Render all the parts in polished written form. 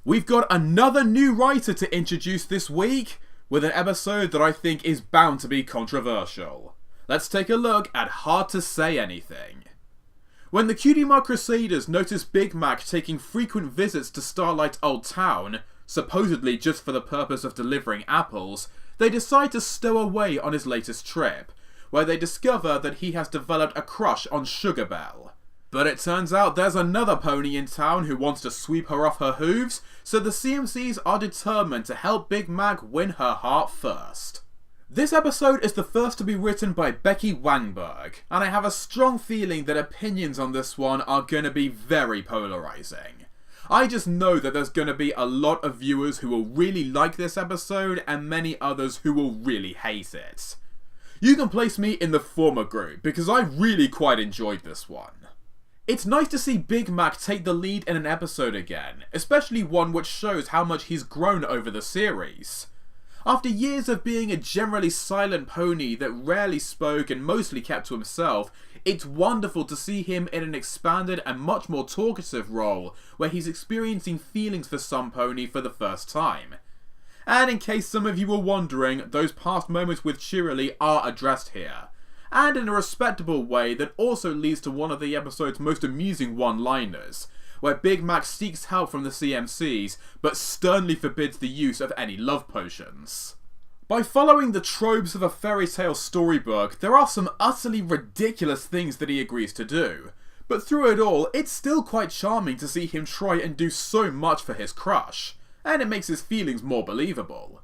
We've got another new writer to introduce this week, with an episode that I think is bound to be controversial. Let's take a look at Hard to Say Anything. When the Cutie Mark Crusaders notice Big Mac taking frequent visits to Starlight Old Town, supposedly just for the purpose of delivering apples, they decide to stow away on his latest trip, where they discover that he has developed a crush on Sugar Belle. But it turns out there's another pony in town who wants to sweep her off her hooves, so the CMCs are determined to help Big Mac win her heart first. This episode is the first to be written by Becky Wangberg, and I have a strong feeling that opinions on this one are going to be very polarizing. I just know that there's going to be a lot of viewers who will really like this episode and many others who will really hate it. You can place me in the former group because I really quite enjoyed this one. It's nice to see Big Mac take the lead in an episode again, especially one which shows how much he's grown over the series. After years of being a generally silent pony that rarely spoke and mostly kept to himself, it's wonderful to see him in an expanded and much more talkative role, where he's experiencing feelings for some pony for the first time. And in case some of you were wondering, those past moments with Cheerilee are addressed here, and in a respectable way that also leads to one of the episode's most amusing one-liners, where Big Mac seeks help from the CMCs, but sternly forbids the use of any love potions. By following the tropes of a fairy tale storybook, there are some utterly ridiculous things that he agrees to do, but through it all, it's still quite charming to see him try and do so much for his crush, and it makes his feelings more believable.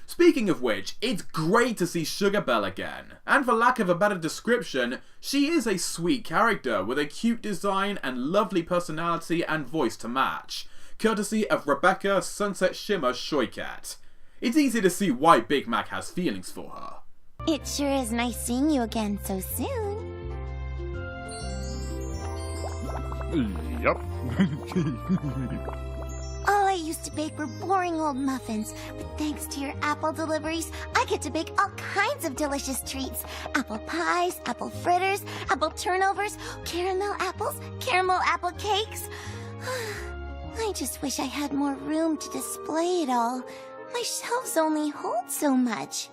Speaking of which, it's great to see Sugar Belle again, and for lack of a better description, she is a sweet character with a cute design and lovely personality and voice to match, courtesy of Rebecca Sunset Shimmer Shoycat. It's easy to see why Big Mac has feelings for her. It sure is nice seeing you again so soon. Yup. All I used to bake were boring old muffins, but thanks to your apple deliveries, I get to bake all kinds of delicious treats. Apple pies, apple fritters, apple turnovers, caramel apples, caramel apple cakes. I just wish I had more room to display it all. My shelves only hold so much.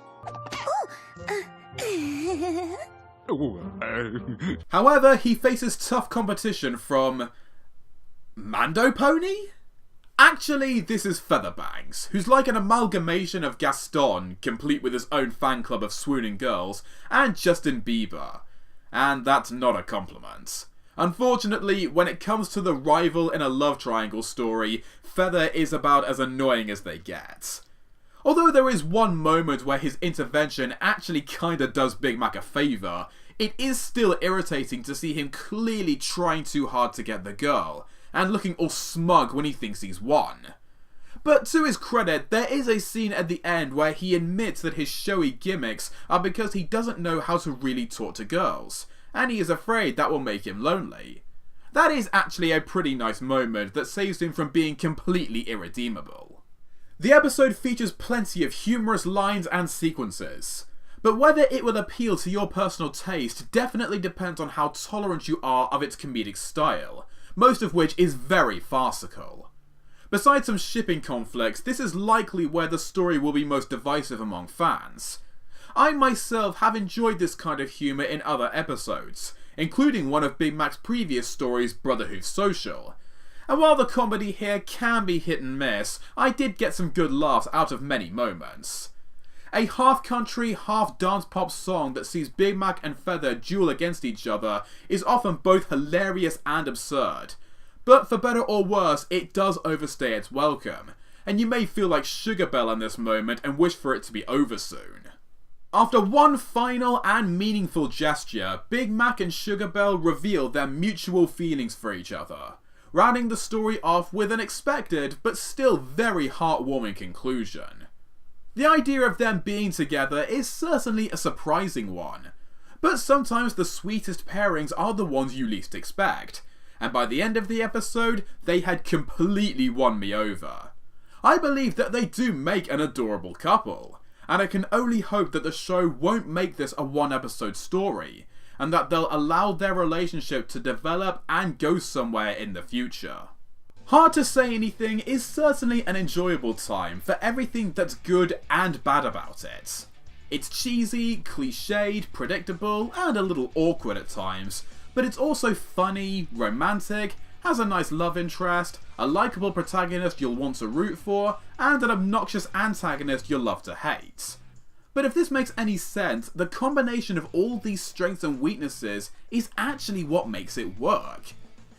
However, he faces tough competition from Mando Pony? Actually, this is Featherbanks, who's like an amalgamation of Gaston, complete with his own fan club of swooning girls, and Justin Bieber. And that's not a compliment. Unfortunately, when it comes to the rival in a love triangle story, Feather is about as annoying as they get. Although there is one moment where his intervention actually kinda does Big Mac a favour, it is still irritating to see him clearly trying too hard to get the girl, and looking all smug when he thinks he's won. But to his credit, there is a scene at the end where he admits that his showy gimmicks are because he doesn't know how to really talk to girls, and he is afraid that will make him lonely. That is actually a pretty nice moment that saves him from being completely irredeemable. The episode features plenty of humorous lines and sequences, but whether it will appeal to your personal taste definitely depends on how tolerant you are of its comedic style, most of which is very farcical. Besides some shipping conflicts, this is likely where the story will be most divisive among fans. I myself have enjoyed this kind of humour in other episodes, including one of Big Mac's previous stories, Brotherhood Social. And while the comedy here can be hit and miss, I did get some good laughs out of many moments. A half-country, half-dance-pop song that sees Big Mac and Feather duel against each other is often both hilarious and absurd. But for better or worse, it does overstay its welcome, and you may feel like Sugar Belle in this moment and wish for it to be over soon. After one final and meaningful gesture, Big Mac and Sugar Belle reveal their mutual feelings for each other, rounding the story off with an expected but still very heartwarming conclusion. The idea of them being together is certainly a surprising one, but sometimes the sweetest pairings are the ones you least expect, and by the end of the episode, they had completely won me over. I believe that they do make an adorable couple, and I can only hope that the show won't make this a one-episode story, and that they'll allow their relationship to develop and go somewhere in the future. Hard to Say Anything is certainly an enjoyable time for everything that's good and bad about it. It's cheesy, cliched, predictable, and a little awkward at times, but it's also funny, romantic, has a nice love interest, a likeable protagonist you'll want to root for, and an obnoxious antagonist you'll love to hate. But if this makes any sense, the combination of all these strengths and weaknesses is actually what makes it work.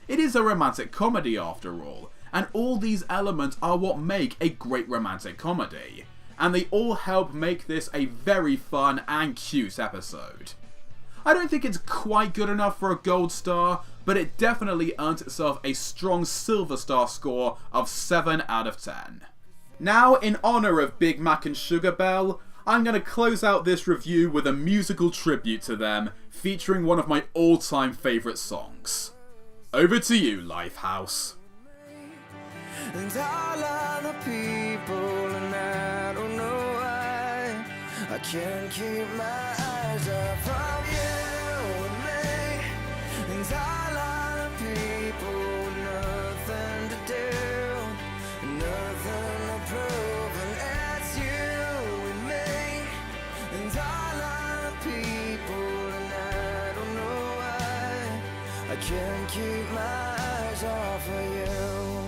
It is a romantic comedy after all, and all these elements are what make a great romantic comedy, and they all help make this a very fun and cute episode. I don't think it's quite good enough for a gold star, but it definitely earns itself a strong silver star score of 7 out of 10. Now, in honour of Big Mac and Sugar Belle, I'm going to close out this review with a musical tribute to them, featuring one of my all-time favourite songs. Over to you, Lifehouse. And all of the people, and I don't know why I can't keep my eyes off of you and me. And all of the people, nothing to do, nothing to prove, and it's you and me. And all of the people, and I don't know why I can't keep my eyes off of you.